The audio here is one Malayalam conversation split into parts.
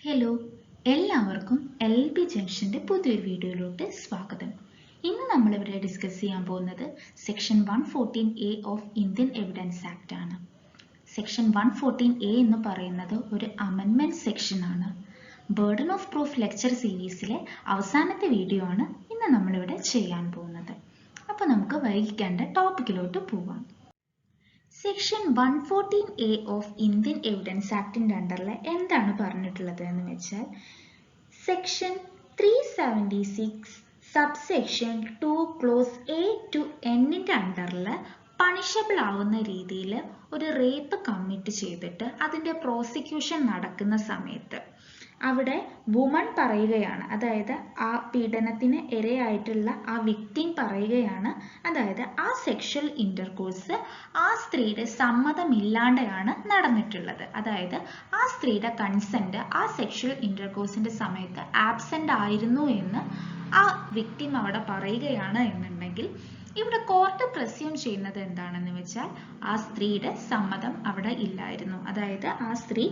ഹലോ, എല്ലാവർക്കും LB ജംഗ്ഷന്റെ പുതിയൊരു വീഡിയോയിലോട്ട് സ്വാഗതം. ഇന്ന് നമ്മളിവിടെ ഡിസ്കസ് ചെയ്യാൻ പോകുന്നത് section 114A of Indian evidence act ആണ്. സെക്ഷൻ 114A എന്ന് പറയുന്നത് ഒരു അമെൻമെന്റ് സെക്ഷൻ ആണ്. ബർഡൻ ഓഫ് പ്രൂഫ് ലെക്ചർ സീരീസിലെ അവസാനത്തെ വീഡിയോ ആണ് ഇന്ന് നമ്മളിവിടെ ചെയ്യാൻ പോകുന്നത്. അപ്പോൾ നമുക്ക് വൈകിക്കേണ്ട ടോപ്പിക്കിലോട്ട് പോവാം. Section 114A of Indian evidence ആക്ടിൻ്റെ അണ്ടറിൽ എന്താണ് പറഞ്ഞിട്ടുള്ളത് എന്ന് വെച്ചാൽ section 376 subsection 2 clause A to Nന്റെ അണ്ടറിൽ പണിഷബിൾ ആവുന്ന രീതിയിൽ ഒരു റേപ്പ് കമ്മിറ്റ് ചെയ്തിട്ട് അതിൻ്റെ പ്രോസിക്യൂഷൻ നടക്കുന്ന സമയത്ത് അവിടെ വുമൺ പറയുകയാണ്, അതായത് ആ പീഡനത്തിന് ഇരയായിട്ടുള്ള ആ വിക്ടിം പറയുകയാണ്, അതായത് ആ സെക്ഷൽ ഇന്റർകോഴ്സ് ആ സ്ത്രീയുടെ സമ്മതമില്ലാതെയാണ് നടന്നിട്ടുള്ളത്. അതായത് ആ സ്ത്രീയുടെ കൺസെന്റ് ആ സെക്ഷൽ ഇന്റർകോഴ്സിന്റെ സമയത്ത് ആബ്സെന്റ് ആയിരുന്നു എന്ന് ആ വിക്ടിം അവിടെ പറയുകയാണ് എന്നുണ്ടെങ്കിൽ ഇവിടെ കോർട്ട് പ്രസ്യൂം ചെയ്യുന്നത് എന്താണെന്ന് വെച്ചാൽ ആ സ്ത്രീയുടെ സമ്മതം അവിടെ ഇല്ലായിരുന്നു. അതായത് ആ സ്ത്രീ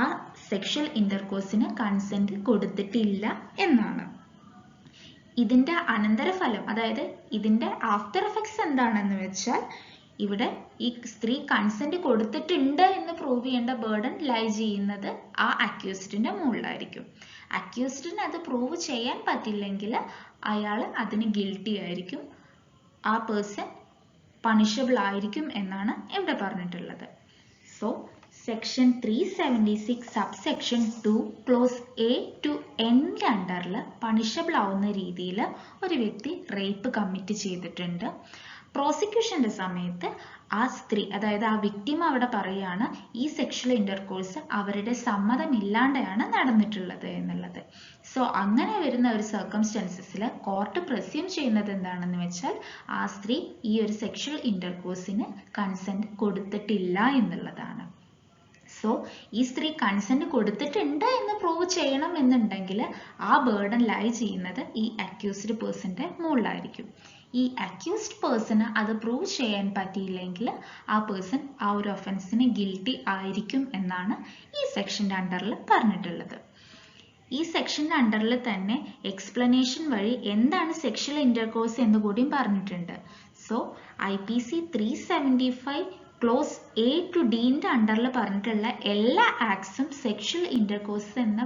ആ സെക്ഷൽ ഇന്റർകോഴ്സിന് കൺസെന്റ് കൊടുത്തിട്ടില്ല എന്നാണ്. ഇതിന്റെ അനന്തരഫലം, അതായത് ഇതിന്റെ ആഫ്റ്റർ എഫക്ട്സ് എന്താണെന്ന് വെച്ചാൽ ഇവിടെ ഈ സ്ത്രീ കൺസെന്റ് കൊടുത്തിട്ടുണ്ട് എന്ന് പ്രൂവ് ചെയ്യേണ്ട ബർഡൻ ലൈ ചെയ്യുന്നത് ആ അക്യൂസ്ഡിന്റെ മുകളിലായിരിക്കും. അക്യൂസ്ഡിന് അത് പ്രൂവ് ചെയ്യാൻ പറ്റില്ലെങ്കിൽ അയാൾ അതിന് ഗിൽട്ടി ആയിരിക്കും, ആ പേഴ്സൺ പണിഷബിൾ ആയിരിക്കും എന്നാണ് ഇവിടെ പറഞ്ഞിട്ടുള്ളത്. So section 376 subsection 2 clause A to N അണ്ടറിൽ പണിഷബിൾ ആവുന്ന രീതിയിൽ ഒരു വ്യക്തി റേപ്പ് കമ്മിറ്റ് ചെയ്തിട്ടുണ്ട്. പ്രോസിക്യൂഷന്റെ സമയത്ത് ആ സ്ത്രീ, അതായത് ആ വിക്ടിം അവിടെ പറയുകയാണ് ഈ സെക്ഷൽ ഇന്റർകോഴ്സ് അവരുടെ സമ്മതമില്ലാതെയാണ് നടന്നിട്ടുള്ളത് എന്നുള്ളത്. സോ അങ്ങനെ വരുന്ന ഒരു സർക്കംസ്റ്റൻസസിൽ കോർട്ട് പ്രസ്യൂം ചെയ്യുന്നത് എന്താണെന്ന് വെച്ചാൽ ആ സ്ത്രീ ഈ ഒരു സെക്ഷൽ ഇന്റർകോഴ്സിന് കൺസെന്റ് കൊടുത്തിട്ടില്ല എന്നുള്ളതാണ്. സോ ഈ സ്ത്രീ കൺസെന്റ് കൊടുത്തിട്ടുണ്ട് എന്ന് പ്രൂവ് ചെയ്യണം എന്നുണ്ടെങ്കിൽ ആ ബേർഡൻ ലൈ ചെയ്യുന്നത് ഈ അക്യൂസ്ഡ് പേഴ്സന്റെ മുകളിലായിരിക്കും. ഈ അക്യൂസ്ഡ് പേഴ്സണ് അത് പ്രൂവ് ചെയ്യാൻ പറ്റിയില്ലെങ്കിൽ ആ പേഴ്സൺ ആ ഒരു ഒഫൻസിന് ഗിൽട്ടി ആയിരിക്കും എന്നാണ് ഈ സെക്ഷൻ്റെ അണ്ടറിൽ പറഞ്ഞിട്ടുള്ളത്. ഈ സെക്ഷൻ്റെ അണ്ടറിൽ തന്നെ എക്സ്പ്ലനേഷൻ വഴി എന്താണ് സെക്ഷൽ ഇന്റർകോഴ്സ് എന്ന് കൂടിയും പറഞ്ഞിട്ടുണ്ട്. So IPC 375 close A to Dന്റെ അണ്ടറിൽ പറഞ്ഞിട്ടുള്ള എല്ലാ ആക്ട്സും സെക്ഷൽ ഇന്റർകോഴ്സ് എന്ന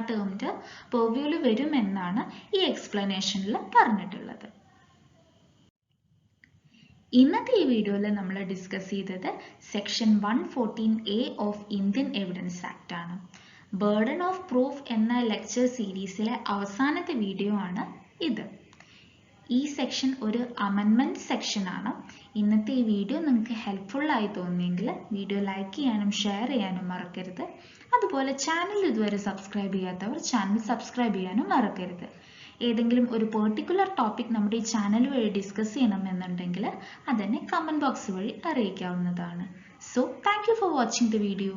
ടേമിന്റെ പെർവ്യൂവിൽ വരുമെന്നാണ് ഈ എക്സ്പ്ലനേഷനിൽ പറഞ്ഞിട്ടുള്ളത്. ഇന്നത്തെ ഈ വീഡിയോയിൽ നമ്മൾ ഡിസ്കസ് ചെയ്തത് section 114A of Indian evidence act ആണ്. ബർഡൻ ഓഫ് പ്രൂഫ് എന്ന ലെക്ചർ സീരീസിലെ അവസാനത്തെ വീഡിയോ ആണ് ഇത്. ഈ സെക്ഷൻ ഒരു അമെൻമെന്റ് സെക്ഷൻ ആണ്. ഇന്നത്തെ ഈ വീഡിയോ നിങ്ങൾക്ക് ഹെൽപ്ഫുൾ ആയി തോന്നിയെങ്കിൽ വീഡിയോ ലൈക്ക് ചെയ്യാനും ഷെയർ ചെയ്യാനും മറക്കരുത്. അതുപോലെ ചാനൽ ഇതുവരെ സബ്സ്ക്രൈബ് ചെയ്യാത്തവർ ചാനൽ സബ്സ്ക്രൈബ് ചെയ്യാനും മറക്കരുത്. ഏതെങ്കിലും ഒരു പെർട്ടിക്കുലർ ടോപ്പിക് നമ്മുടെ ഈ ചാനൽ വഴി ഡിസ്കസ് ചെയ്യണമെന്നുണ്ടെങ്കിൽ അതെന്നെ കമന്റ് ബോക്സ് വഴി അറിയിക്കാവുന്നതാണ്. So thank you for watching the video.